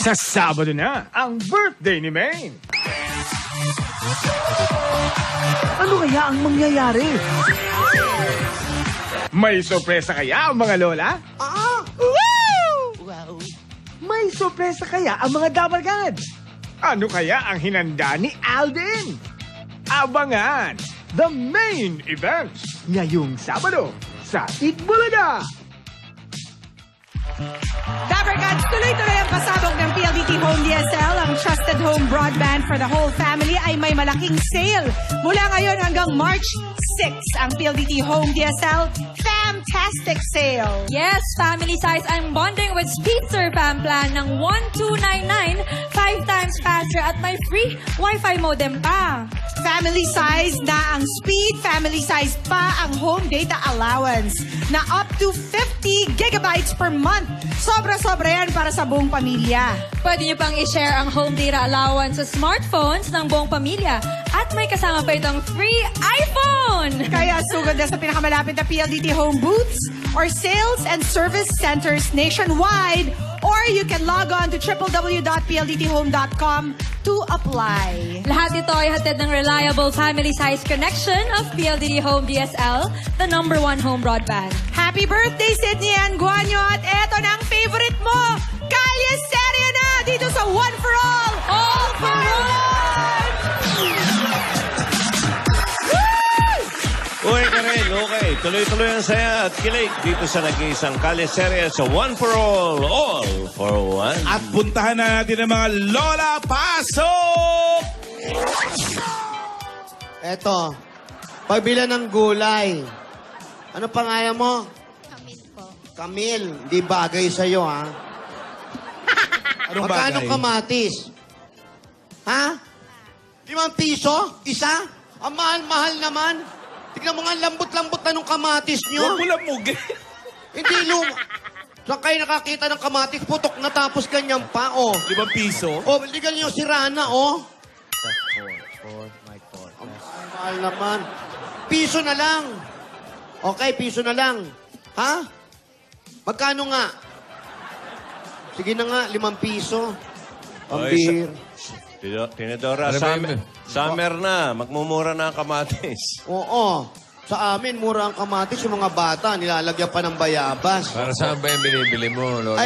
Sa Sabado na, ang birthday ni Maine. Ano kaya ang mangyayari? May sorpresa kaya ang mga lola? Wow! May sorpresa kaya ang mga dabargan? Ano kaya ang hinanda ni Alden? Abangan the main events ngayong Sabado sa Itbulaga. Dabarkats, tuloy-tuloy ang pasabog ng PLDT Home DSL. Ang trusted home broadband for the whole family ay may malaking sale. Mula ngayon hanggang March 6, ang PLDT Home DSL Fantastic Sale. Yes, family size ang bonding with Speedster Fam Plan ng 1299, 5 times faster at may free Wi-Fi modem pa. Family size na ang speed, family size pa ang home data allowance na up to 50 gigabytes per month. Sobra-sobra yan para sa buong pamilya. Pwede nyo pang i-share ang home data allowance sa smartphones ng buong pamilya. At may kasama pa itong free iPhone! Kaya sugod na sa pinakamalapit na PLDT Home booths or sales and service centers nationwide, or you can log on to www.pldthome.com to apply. Lahat ito ay hatid ng reliable family-size connection of PLDT Home DSL, the #1 home broadband. Happy birthday, Sydney and Guanyo! At eto na ang favorite mo, Kalye Serie na dito sa One for All, All for One! Uy, Karen, okay. Tuloy-tuloy ang saya at kilig dito sa nag-iisang Kalye Serie sa One for All for One. At puntahan na natin ang mga lola. Pasok! Eto, pagbilan ng gulay. Ano pangalan mo? Camille po. Camille, di bagay sa'yo, ha? Anong Magkano bagay? kamatis? Ha? 5 piso? Isa? Ang mahal-mahal naman. Tignan mo nga, lambot-lambot na nung kamatis nyo. Huwag mo lang mugi. Hindi Saan kayo nakakita ng kamatis? Putok na tapos ganyan pa, oh. 5 piso? Oh, ligal nyo si Rana, oh. Ang mahal naman. Piso na lang. Okay, piso na lang. Ha? Magkano nga? Sige na nga, 5 piso. Pambir. Tinidora, summer na. Magmumura na ang kamatis. Oo. Sa amin, mura ang kamatis. Yung mga bata, nilalagyan pa ng bayabas. Para saan ba yung binibili mo, Lola?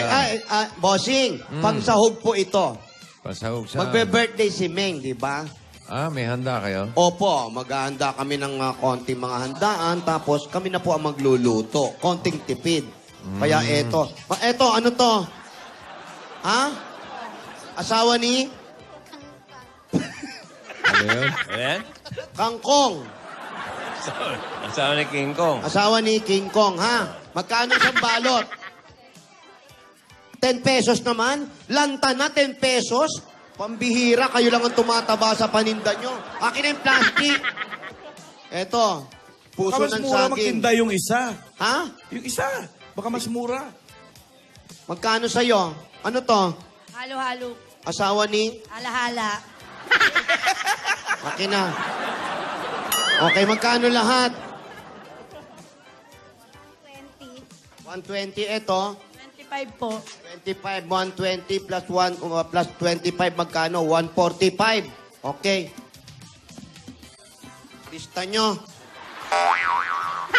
Bossing, pangsahog po ito. Pasahog saan? Magbe-birthday si Meng, di ba? May handa kayo? Opo, maghahanda kami ng konting mga handaan, tapos kami na po ang magluluto. Konting tipid. Kaya eto. Eto, ano to? Ha? Asawa ni? Ano yun? Ayan? Kangkong. Asawa ni King Kong. Asawa ni King Kong, ha? Magkano isang balot? 10 pesos naman? Lanta na, 10 pesos? Pambihira, kayo lang ang tumataba sa paninda nyo. Akin na yung plastic. Eto, puso Baka mas ng mura saging. magtinda yung isa. Ha? Yung isa. Baka mas mura. Magkano sa'yo? Ano to? Halo-halo. Asawa ni? Hala-hala. Akin na. Okay, magkano lahat? 20. 120 ito. 25 po. 25, 120 plus 1 plus 25 magkano? 145. Okay. Lista nyo.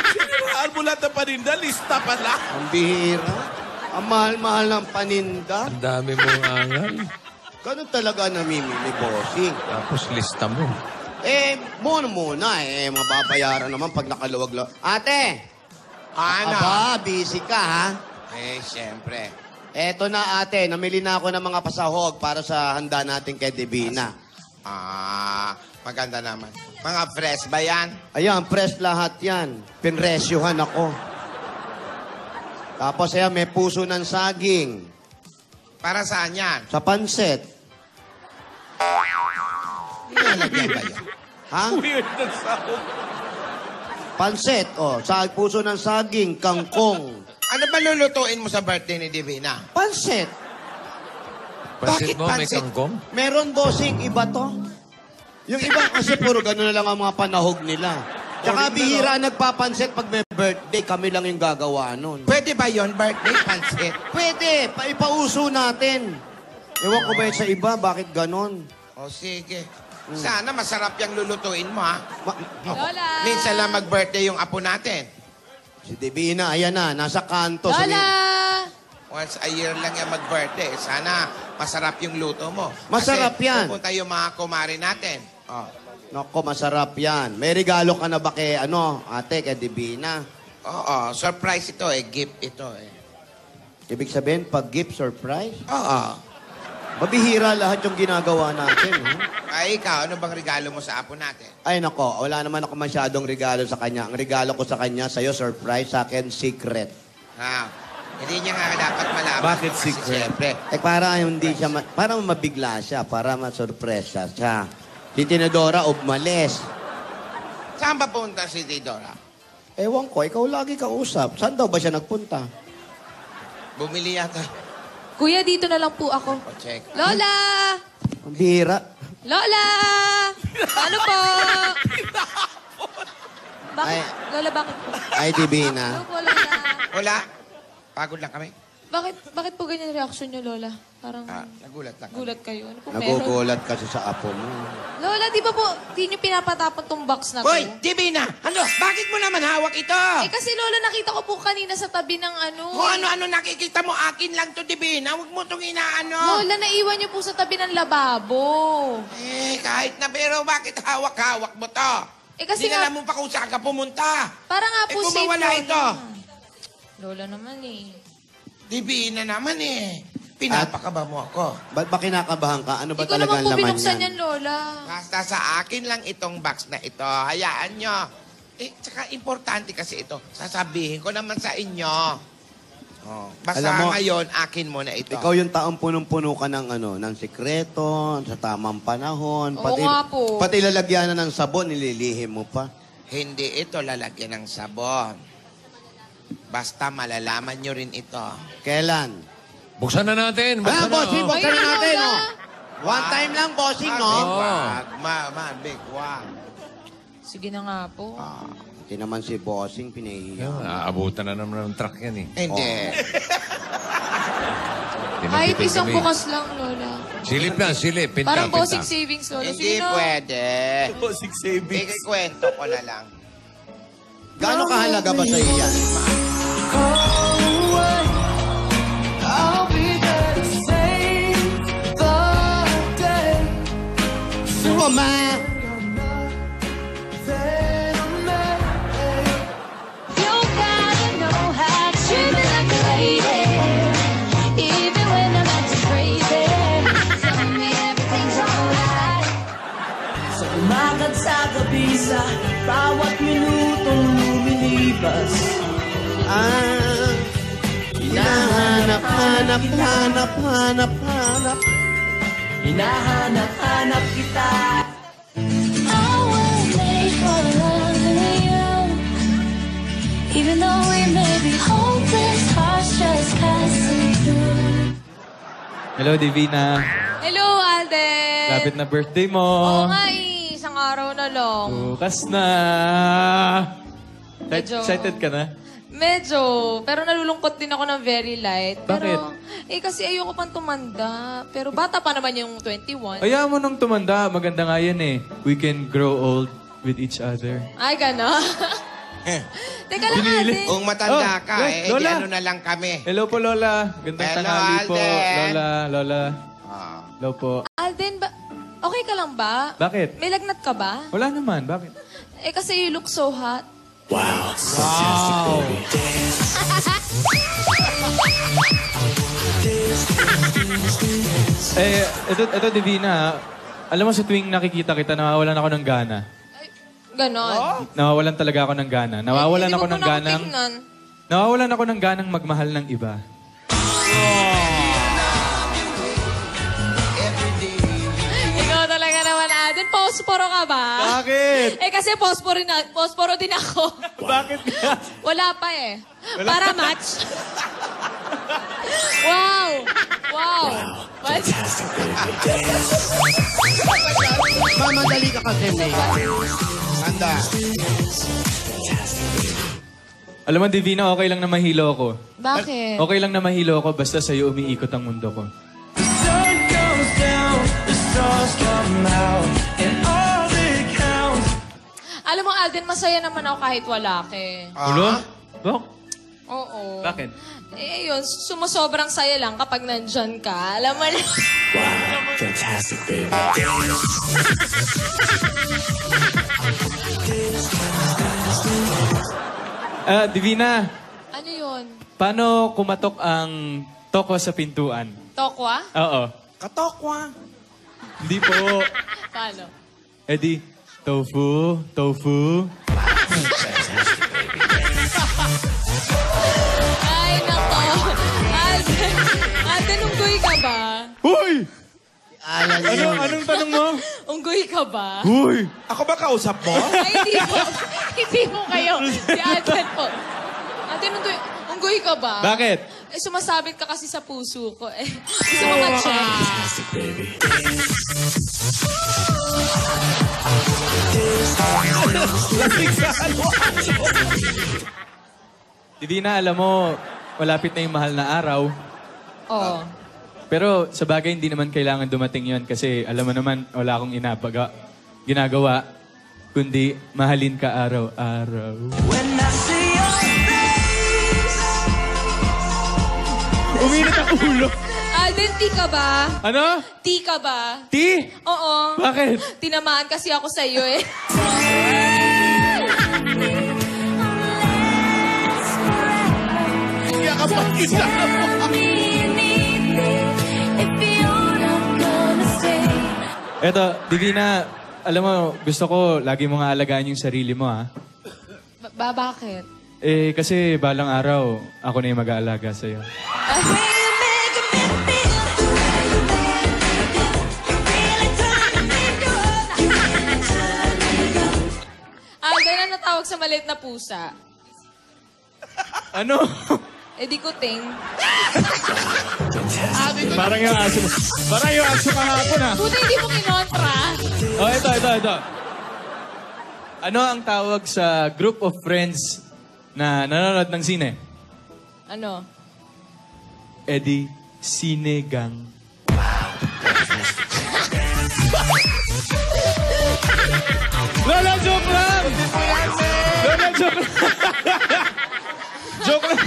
Siniraan mo lahat ng paninda, lista pala. Ang bihira. Ang mahal-mahal ng paninda. Ang dami mong angal. Ganun talaga namimili, bossing. Tapos lista mo. Muna. Mababayaran naman pag nakaluwag-luwag. Ate! Aba, busy ka, ha? Siyempre. Eto na, ate. Namili na ako ng mga pasahog para sa handa natin kay Divina. Maganda naman. Mga fresh ba yan? Ayan, fresh lahat yan. Pinresyohan ako. Tapos, ayan, may puso ng saging. Para saan yan? Sa pansit. Nilalagyan kayo. Ha? Weird ng sahog. Pansit, puso ng saging, kangkong. Ano ba lulutuin mo sa birthday ni Divina? Pansit. Pansit Bakit mo, may pansit? kangkong? Meron, bossing, iba to. Yung iba kasi puro gano'n na lang ang mga panahog nila. Tsaka bihira nagpapansit pag may birthday, kami lang yung gagawa nun. Pwede ba yon birthday pansit? Pwede, ipauso natin. Ewan ko ba yun sa iba, bakit ganon? O sige. Sana masarap yung lulutuin mo, ha? Lola! Minsan lang mag-birthday yung apo natin. Si Divina, ayan na, nasa kanto. Lola! Once a year lang yung mag-birthday. Sana masarap yung luto mo. Masarap Kasi yan. pupunta yung mga kumari natin. Oh. Nako, masarap yan. May regalo ka na ba kay, ate, kay Divina? Oo, surprise ito eh. Gift ito eh. Ibig sabihin, pag gift surprise? Oo. Mabihira lahat yung ginagawa natin. Ay, ikaw, ano bang regalo mo sa apo natin? Ay, nako, wala naman ako masyadong regalo sa kanya. Ang regalo ko sa kanya, sa'yo, surprise, sa akin, secret. Hindi niya nga dapat malaman. Bakit Kasi secret? Siyempre, Para hindi siya, para mabigla siya, para masurpresa siya. Si Tinadora, umalis. saan ba punta si Tidora? Ewan ko, ikaw lagi kausap. Saan daw ba siya nagpunta? Bumili yata. Kuya, dito na lang po ako. O, check. Lola! Ang bihira. Lola! Ano po? Bakit? Ay. Lola, bakit po? Ay, Divina. Ano po, Lola? Wala. Pagod lang kami. Bakit po ganyan reaction niyo, Lola? Parang Nagulat lang. gulat kayo. Ano po meron? Nagugulat kasi sa apo mo. Lola, di ba po, di niyo pinapatapon tong box na to? Hoy, Divina! Ano? Bakit mo naman hawak ito? Eh kasi Lola, nakita ko po kanina sa tabi ng ano. Kung ano-ano nakikita mo, akin lang to, Divina. Huwag mo itong inaano. Lola, naiwan niyo po sa tabi ng lababo. Kahit na, pero bakit hawak-hawak mo to? Eh kasi Hindi nga, alam mo pa kung saan ka pumunta. para nga po kung safe, mawala Lola. ito. Lola naman eh. Divina naman eh. Pinapakaba mo ako. Ba't ba kinakabahan ka? Ano ba Hindi ko talaga naman ang po laman binuksan yan? yan, Lola. Basta sa akin lang itong box na ito. Hayaan nyo. Tsaka importante kasi ito. Sasabihin ko naman sa inyo. Basta Alam mo, ngayon, akin mo na ito. Ikaw yung taong punong-puno ka ng sikreto, sa tamang panahon. Oo nga po. Pati lalagyan na ng sabon, nililihim mo pa. Hindi ito lalagyan ng sabon. Basta malalaman nyo rin ito. Kailan? Buksan na natin. Buksan na. Bossing, buksan Ayun, na natin, Lola. One time lang, bossing, Wag. Big, wag. Sige na nga po. Hindi naman si bossing, pinahihiya. Aabutan na naman ng truck yan eh. Hindi. Kahit Tinatipid isang kami. bukas lang, Lola. Silip lang, silip. Pinta, Parang pinta. bossing savings, Lola. Hindi Sige na. pwede. Bossing savings. Ikikwento ko na lang. Gaano kahalaga ba sa iyo yan? Superman! You gotta know how to treat me like a lady, even when I'm acting crazy. Tell me everything's alright. Sa umagat sa gabi sa bawat minutong lumilipas. Hinahanap, hanap, hanap, hanap, hanap. Hinahanap-hanap kita. I was made for loving you, even though we may be hopeless, hearts just passing through. Hello, Divina. Hello, Alden. Lapit na birthday mo. Oo nga eh. Isang araw na lang. Bukas na. Medyo- Excited ka na? Medyo. Pero nalulungkot din ako ng very light. Bakit? Pero, kasi ayoko pang tumanda. Pero bata pa naman yung 21. Ayaw mo nung tumanda. Maganda nga yan eh. We can grow old with each other. Ay, gano'n. Teka lang, Pinili. Alden. Kung matanda Oh, ka, yes, Lola. ano na lang kami. Hello po, Lola. Gandang Hello, tanghali po. Alden. Lola. Hello po. Alden, okay ka lang ba? Bakit? May lagnat ka ba? Wala naman. Bakit? Kasi you look so hot. Wow. Ito Divina. Alam mo, sa tuwing nakikita kita, nawawalan ako ng gana. Ganon. Nawawalan talaga ako ng gana. Nawawalan Hindi ako mo ng po ganang... tingnan. Nawawalan ako ng ganang magmahal ng iba. Ikaw talaga naman, Alden. Posporo ka ba? Bakit? Kasi posporo din ako. Bakit nga? Wala pa eh. Para match. Wow! Wow! What? Mamadali ka kasi, May. Handa. Alam mo, Divina, okay lang na mahilo ako. Bakit? Okay lang na mahilo ako basta sa'yo umiikot ang mundo ko. Don't go mouth, and all that counts. Alam mo, Alden, masaya naman ako kahit wala ka. Ulo? Bok? Oo. Bakit? Eh, yun, sumusobrang saya lang kapag nandyan ka. Alam mo na. Fantastic, baby. Divina, Ano yun? paano kumatok ang toko sa pintuan? Tokwa? Oo. Katokwa. Hindi po. Paano? Eddie, tofu, tofu. Ay, nako. Alden, Alden, unggoy ka ba? Huy! Alan yun. Anong tanong mo? Unggoy ka ba? Huy! Ako ba kausap mo? Ay, hindi po. Hindi mo kayo. Si Alden po. Alden, unggoy ka ba? Bakit? Eh, sumasabit ka kasi sa puso ko. Eh, gusto mo ma-check? Fantastic, baby. Divina, alam mo, malapit na yung mahal na araw. Oo. Pero sa bagay, hindi naman kailangan dumating yon kasi alam mo naman, wala akong ginagawa, kundi mahalin ka araw-araw. When I see your face, Uminit ang ulo. Alden, ti ka ba? Ano? Ti ka ba? Ti? Oo. Bakit? Tinamaan kasi ako sa iyo eh. Kaya ka pa isa. Eto, Divina, alam mo, gusto ko lagi mo nga alagaan yung sarili mo, ha? Bakit? Eh, kasi balang araw, ako na yung mag-aalaga sa'yo. Alden, na natawag sa maliit na pusa. Ano? Eh, di kuting. Parang yung aso. Parang yung aso kahapon, ha? Buti hindi mo kinontra. Oh, ito. Ano ang tawag sa group of friends na nanonood ng sine? Ano? Eddie, Sinegang. Lola, joke lang! Lola, joke lang! Joke lang!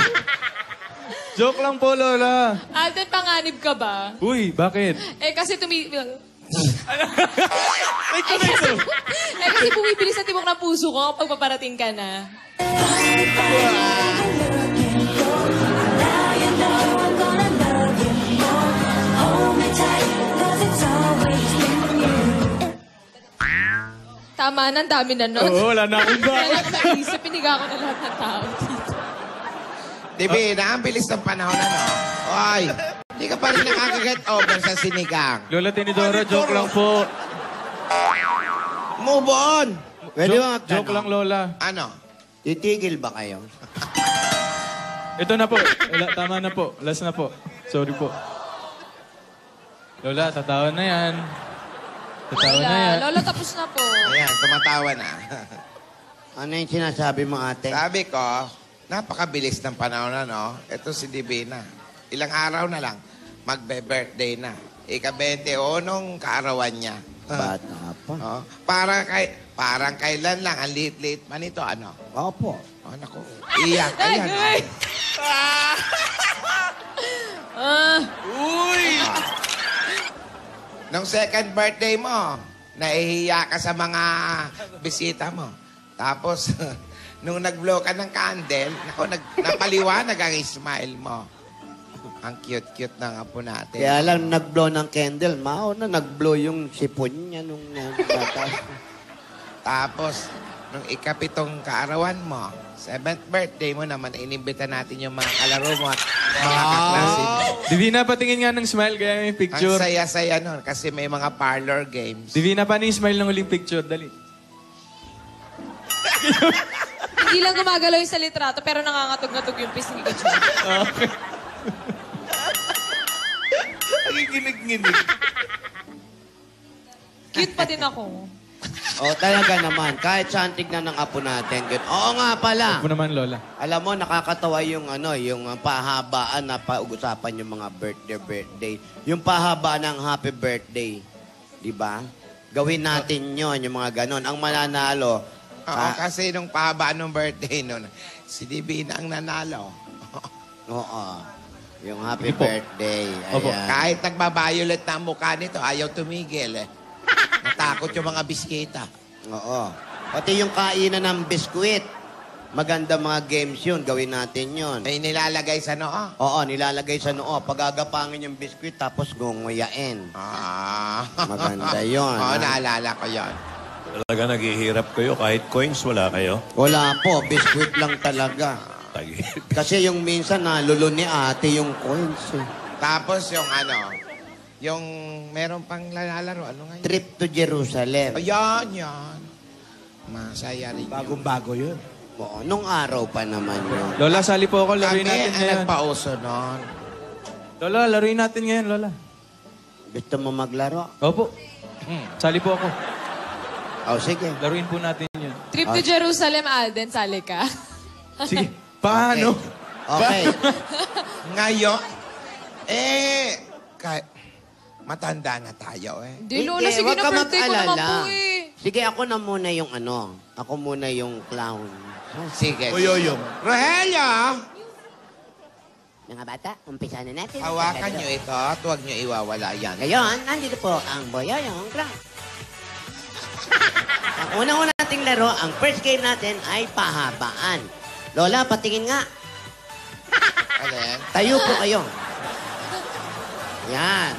Joke lang po, Lola. Alden, panganib ka ba? Uy, bakit? Eh, kasi Ito. eh, kasi bumibilis sa tibok ng puso ko kapag paparating ka na. Tama na, ang dami na nun. Oo, wala na akong ba. Kaya ako naisip, piniga ko na lahat ng tao dito. Divina, ang bilis ng panahon ano. Oy, hindi ka pa rin nakakaget over sa sinigang. Lola Tinidora, joke lang po. Move on! Pwede ba Joke lang, Lola. Ano? Titigil ba kayo? Ito na po. Tama na po. Last na po. Sorry po. Lola, tatawa na yan. Tatawa na yan. Lola, tapos na po. Ayan, tumatawa na. Ano yung sinasabi mo, ate? Sabi ko, napakabilis ng panahon na, no? Ito si Divina. Ilang araw na lang, magbe-birthday na. Ika-21 kaarawan niya. Bata pa. Oh, parang kailan lang, ang liit-liit pa nito, ano? Opo. Oh, naku. Iyak, ayan. Ay! Uy! Nung second birthday mo, nahihiya ka sa mga bisita mo. Tapos, nung nag-blow ka ng candle, naku, napaliwanag ang smile mo. Ang cute-cute ng apo natin. Kaya lang nag-blow ng candle, na nag-blow yung sipon niya nung bata. Tapos, nung ikapitong kaarawan mo, 7th birthday mo naman, inimbita natin yung mga kalaro mo at mga kaklase mo. Divina, patingin nga ng smile, kaya may picture. Ang saya-saya nun kasi may mga parlor games. Divina, paano yung smile ng huling picture? Dali. Hindi lang gumagalaw yung sa litrato, pero nangangatog-ngatog yung pisngi ko. Okay. Nagiginig-ginig. Cute pa din ako. Talaga naman. Kahit saan tignan ng apo natin. Oo nga pala. Ako naman, Lola. Alam mo, nakakatawa yung yung pahabaan na pag-usapan yung mga birthday. Yung pahabaan ng happy birthday. Di ba? Gawin natin yon yung mga ganon. Ang mananalo, Oo, kasi nung pahaba nung birthday nun, si Divina ang nanalo. oo, yung happy birthday. Opo. Ayan. Kahit nagbabayulit na ang mukha nito, ayaw tumigil eh. Natakot yung mga biskita. Oo. Pati yung kainan ng biskwit. Maganda mga games yun. Gawin natin yun. May nilalagay sa noo. Oo, nilalagay sa noo. Pagagapangin yung biskwit, tapos gunguyain. Maganda yun. Oo, ha? naalala ko yun. Talaga naghihirap kayo kahit coins wala kayo? Wala po. Biskwit lang talaga. Kasi yung minsan nalulun ni ate yung coins. Eh. Tapos yung yung meron pang lalaro. Ano nga yun? Trip to Jerusalem. Ayan, yan. Masaya rin yun. Bagong-bago yun. Oo, nung araw pa naman yun. Lola, sali po ako. Laruin Kami natin ang ngayon. nagpauso nun. Lola, laruin natin ngayon, Lola. Gusto mo maglaro? Opo. Sali po ako. Oh, sige. Laruin po natin yun. Trip to Jerusalem, Alden, sali ka. Sige. Paano? Okay. Ngayon, matanda na tayo eh. Di, Lola, sige wag na, ka birthday ko naman mag-alala. po eh. Sige, ako na muna yung Ako muna yung clown. Sige. Oyoyong. Rogelio! Mga bata, umpisa na natin. Hawakan nyo ito at huwag nyo iwawala yan. Ngayon, nandito po ang Boyoyong Clown. Ang unang-una nating laro, ang first game natin ay pahabaan. Lola, patingin nga. Alin? Tayo po kayo. Yan.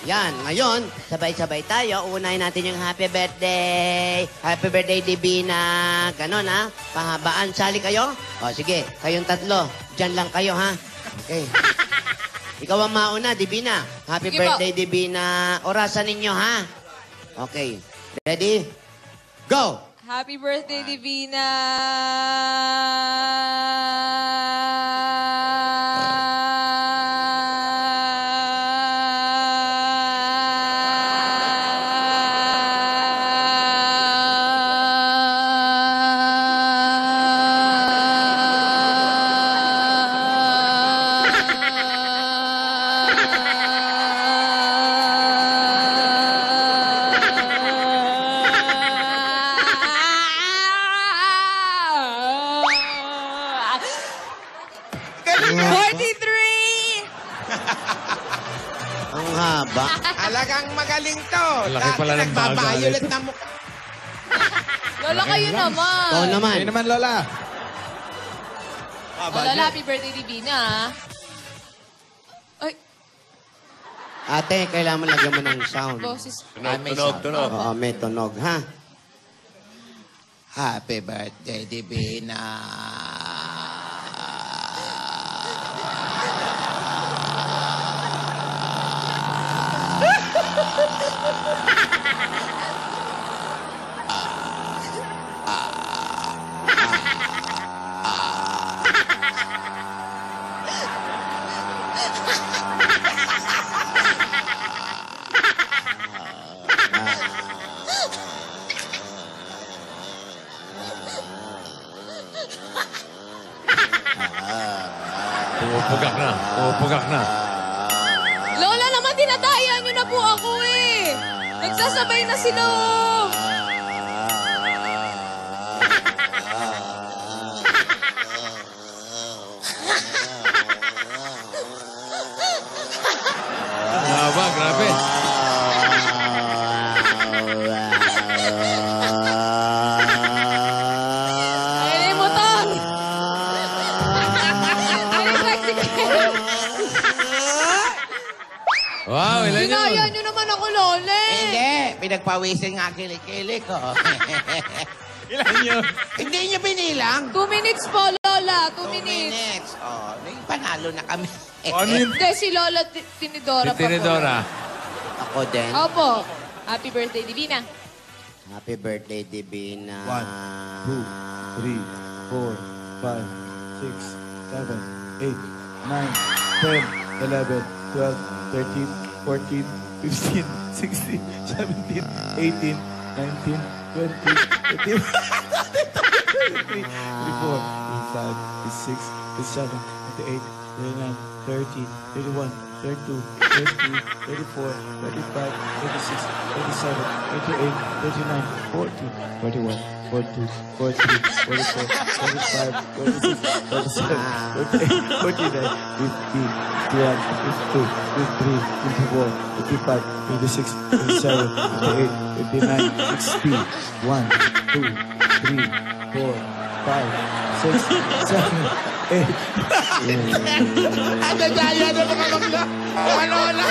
Yan. Ngayon, sabay-sabay tayo. Unahin natin yung happy birthday. Happy birthday, Divina. Ganon, ha? Pahabaan. Sali kayo? O, sige. Kayong tatlo. Diyan lang kayo, ha? Okay. Ikaw ang mauna, Divina. Happy Sige birthday, Divina. Orasan ninyo, ha? Okay. Ready? Go! Happy birthday, Divina! Ang haba. Alagang magaling to. Laki pala ng nagbabayulit na mukha. Lola, kayo naman. Ikaw naman. Kayo naman, Lola. Lola, happy birthday, Divina. Ay, Ate, kailangan mo lagyan mo ng sound. boses. Tunog. Oo, may tunog, ha? Happy birthday, Divina. Pupugak na. Pupugak na. Lola naman, tinataya niyo na po ako eh. Nagsasabay na sila. Haba, grabe. Ay, motor. Ay, tricycle. Wow, ilan yun? Dinaya niyo naman ako, Lola. Hindi. Pinagpawisin nga kilikili ko. Ilan yun? Hindi niyo binilang. 2 minutes po, Lola. 2 2 minutes. minutes. Oh, panalo na kami. Hindi, si Lola Tinidora pa po. Tinidora. Ako din. Opo. Happy birthday, Divina. Happy birthday, Divina. 1, 2, 3, 4, 5, 6, 7, 8, 9, 10, 11, 12, 13, 14, 15, 16, 17, 18, 19, 20, 21, 23, 24, 25, 26, 27, 28, 29, 30, 31, 32, 33, 34, 35, 36, 37, 38, 39, 40, 41, 42, 43, 44, 45, 46, 47, 48, 49, 50, 51, 52, 53, 54, 55, 56, 57, 58, 59, 60, 1, 2, 3, 4, 5, 6, 7, 8. Ang daya na mga mga lola.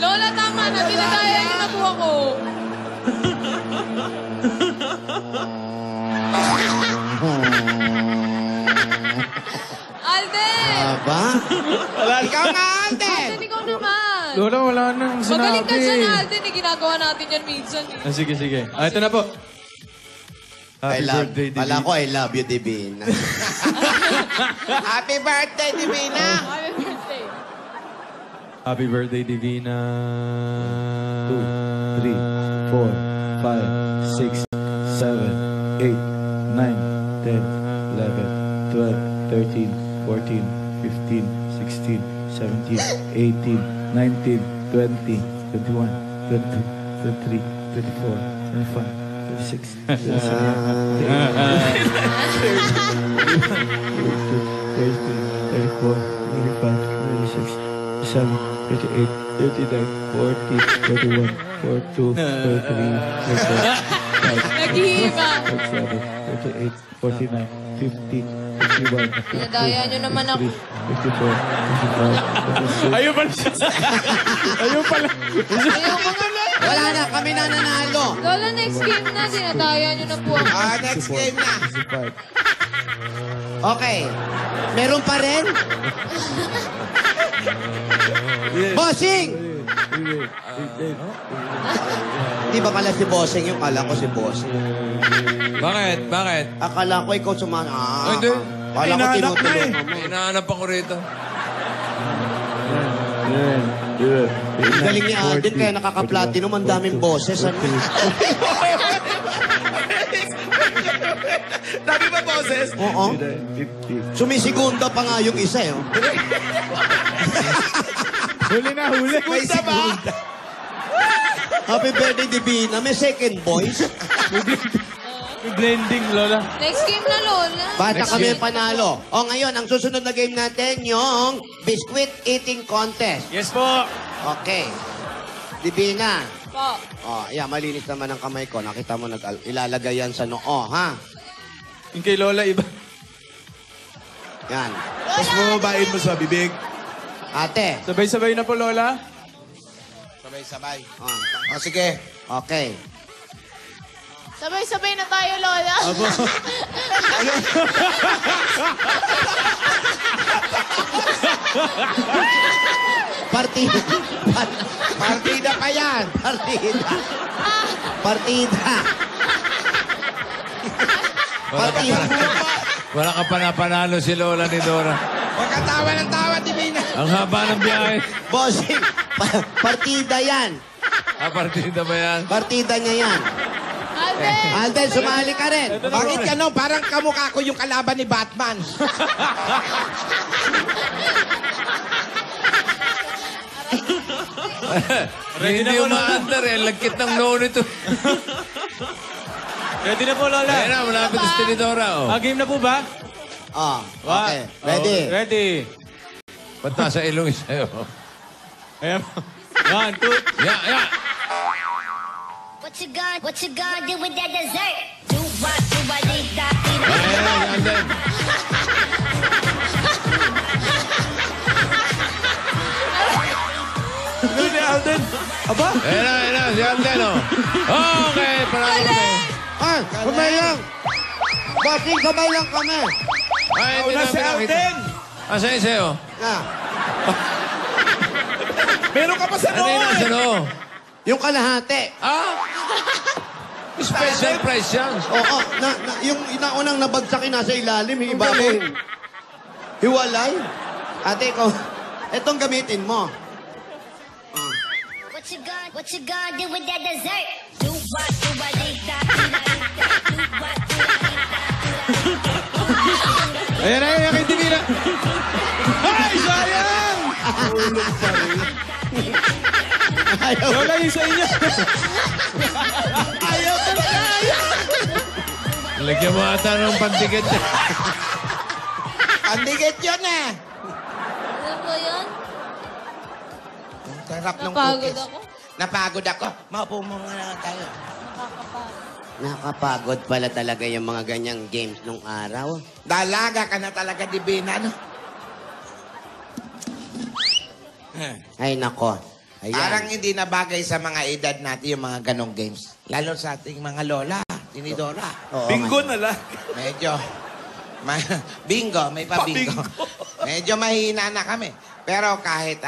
Lola, tama na. Dinadaya niyo na po ako. Alden! Aba? Ikaw nga, Alden! Alden, ikaw naman. Lola, wala nang sinabi. Magaling ka dyan, Alden. Ginagawa natin yan minsan. Sige, sige. Ito na po. Happy birthday, Divina. Pala ko, I love you, Divina. Happy birthday, Divina! Happy birthday. Happy birthday, Divina. 2, 3, 4, 5, 6, 7, 8, 9, 10, 11, 12, 13, 14, 15, 16, 17, 18, 19, 20, 21, 22, 23, 24, 25, 26, 27, 28, 34, 35, 36, 37, 38, 39, 40, 41, 42, 43, 44, Naghihiba. 37, 38, 49, 50, 51, 52, Dinadaya niyo naman ako. 54, 55, 56. Ayun pala siya. Ayun pala. Wala na, kami na nanalo. Lola, next game na. Dinadaya niyo na po ako. Next game na. Okay. Meron pa rin? Bossing! Di ba pala si Bossing yung kala ko si Bossing? Bakit? Bakit? Akala ko ikaw sumama. Hindi. Kala ko tinutulungan mo. Hinahanap ako rito. Ang galing ni Alden, kaya nakaka-platinum. Ang daming boses. Ano? Dami ba boses? Oo. Sumisigunda pa nga yung isa, eh. Huli na, huli. May segunda. Happy birthday, Divina. May second voice. May blending, Lola. Next game na, Lola. Bata kami panalo. O ngayon, ang susunod na game natin, yung biscuit eating contest. Yes po. Okay. Divina. Po. O, yeah, malinis naman ang kamay ko. Nakita mo, ilalagay yan sa noo, ha? Yung kay Lola, iba. Yan. Tapos bumabain mo sa bibig. Ate. Sabay-sabay na po, Lola. Sabay-sabay. O, sige. Okay. Sabay-sabay na tayo, Lola. Abo. Partida. Partida pa yan. Partida. Partida. Partida. Wala ka panapanalo si Lola ni Dora. Huwag ka tawa ng tawa, Divina. Ang haba ng biyahe. Bossing, partida yan. Partida ba yan? Partida niya yan. Alden! Alden, sumali ka rin. Bakit gano'n? Parang kamukha ko yung kalaban ni Batman. Hindi umaandar eh. Lagkit ng noo nito. Ready na po, Lola. Ayan na, malapit na si Tinidora. Oh. Game na po ba? Okay. Ready? Ready. Ba't nasa ilong sa'yo? Ayan. 1, 2. Yeah. What you gonna do with that dessert? Do what, dee da, dee da. Ayan, Alden. Ano ni Alden? Aba? Ayan na, si Alden, oh. Okay, parang kami. Kamay lang. Bossing, kamay lang kami. Ay, hindi Una na si Alden. Asa yun sa'yo? Meron ka pa sa Ano yun noo nasa eh. noo? Yung kalahati. Special price yan. Oo, yung inaunang nabagsakin nasa ilalim, yung iba mo. Hiwalay. Ate, ikaw, etong gamitin mo. What you gonna do with that dessert? Do what, dee da, dee da, dee da. Do what, dee da, dee da. Ayan na, kay Divina. Ay, sayang! Lola, yung sa inyo. Ayaw talaga, ayaw. Lagyan mo ata ng pandikit. Pandikit yun eh. Ano po yun? Ang sarap ng Napagod cookies. ako. Napagod ako. Maupo muna tayo. Nakakapagod. Nakapagod pala talaga yung mga ganyang games nung araw. Dalaga ka na talaga, Divina, no? Ay, nako. Ayan. Parang hindi na bagay sa mga edad natin yung mga ganong games. Lalo sa ating mga lola, tinidora. Oo, Bingo na lang. Medyo. Bingo, may pa-bingo. Medyo mahina na kami. Pero kahit,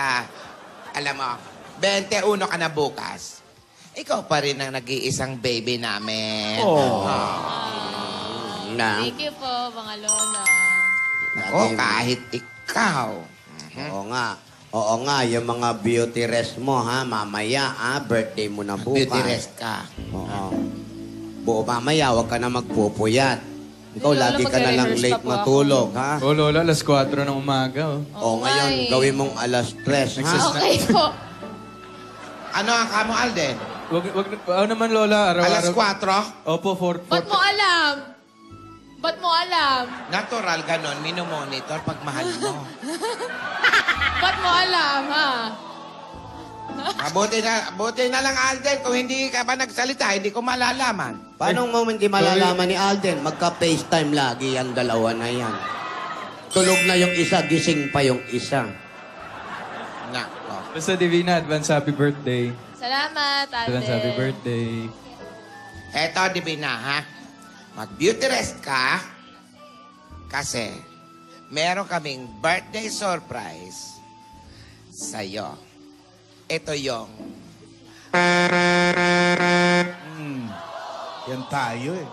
alam mo, 21 ka na bukas, ikaw pa rin ang nag-iisang baby namin. Thank you po, mga lola. Nako, kahit ikaw. Oo nga. Oo nga, yung mga beauty rest mo, ha? Mamaya, birthday mo na bukas. Beauty rest ka. Oo. Mamaya, huwag ka na magpupuyat. Ikaw, Lola, lagi ka na lang magre-rehearse late pa po ako. matulog, ha? Oh, Lola, alas 4 ng umaga. Oo, ngayon, gawin mong alas 3, ha? Okay po. Ano ang kamo, Alden? Wag naman, Lola. Alas Araw-araw. 4? Opo, 4. Ba't mo alam? Ba't mo alam? Natural ganon, minomonitor pag mahal mo. Ba't mo alam, ha? Buti na lang, Alden. Kung hindi ka pa nagsalita, hindi ko malalaman. Paano mo hindi malalaman ni Alden? Magka-FaceTime lagi ang dalawa na yan. Tulog na yung isa, gising pa yung isa. Basta, Divina, advance happy birthday. Salamat, Alden. Advance happy birthday. Eto, Divina, ha? Mag-beauty rest ka kasi meron kaming birthday surprise sa'yo. Ito yung... Yan tayo eh.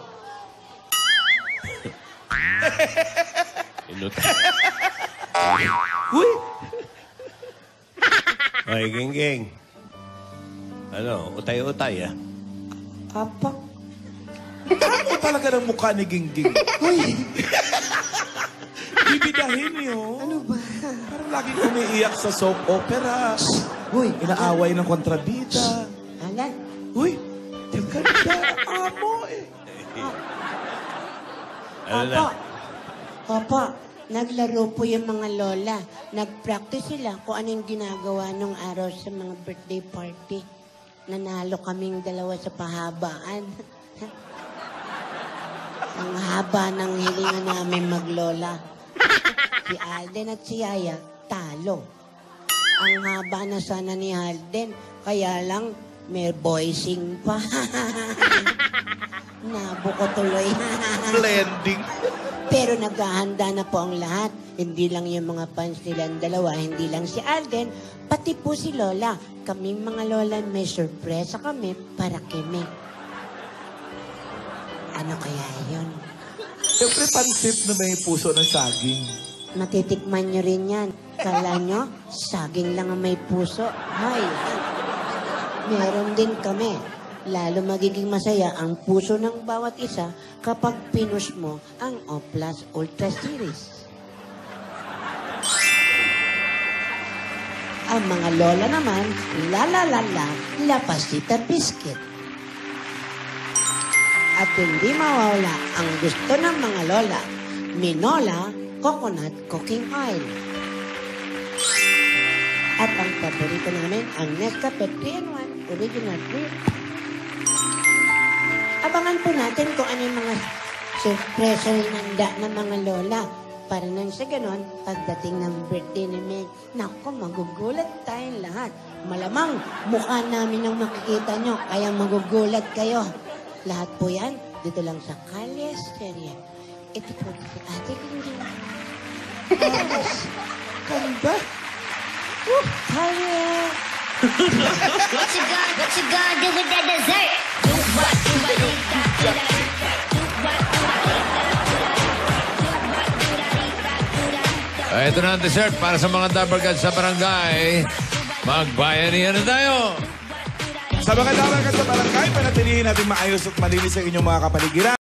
Uy! Ay, geng-geng. Ano, utay-utay, ah. Apa? Ano talaga ng mukha ni Gingging? Uy! Bibidahin yun. Ano ba? Parang laging umiiyak sa soap opera. Uy! Inaaway ng kontrabida. Alan? Uy! Ang ganda. Amo eh. Ano na? Opo, naglaro po yung mga lola. Nag-practice sila kung ano yung ginagawa nung araw sa mga birthday party. Nanalo kaming dalawa sa pahabaan. Ang haba ng hilingan namin maglola. Si Alden at si Yaya, talo. Ang haba na sana ni Alden, kaya lang may voicing pa. Nabuko tuloy. Blending. Pero naghahanda na po ang lahat. Hindi lang yung mga fans nilang dalawa, hindi lang si Alden, pati po si Lola. Kaming mga lola, may sorpresa kami para kami. Ano kaya yun? Siyempre, pansit na may puso ng saging. Matitikman nyo rin yan. Kala nyo, saging lang ang may puso. Hay, meron din kami. Lalo magiging masaya ang puso ng bawat isa kapag pinush mo ang Oplas Ultra Series. Ang mga lola naman, la pasita biscuit. At hindi mawala ang gusto ng mga lola, Minola Coconut Cooking Oil. At ang paborito namin, ang Nescafe 3-in-1 Original Drip. Abangan po natin kung ano yung mga surpresa rin handa ng mga lola. Para nang sa ganon, pagdating ng birthday ni Meg, naku, magugulat tayong lahat. Malamang mukha namin ang makikita nyo, kaya magugulat kayo. Lahat po yan, dito lang sa Kalye Stereo. Ito po si Ate Gingging. Ganda. Kalye. What you gonna do with that dessert? Ito na ang dessert para sa mga dabarkads sa barangay. Magbayanihan na tayo. Sa mga dabarkads sa barangay, panatilihin natin maayos at malinis ang inyong mga kapaligiran.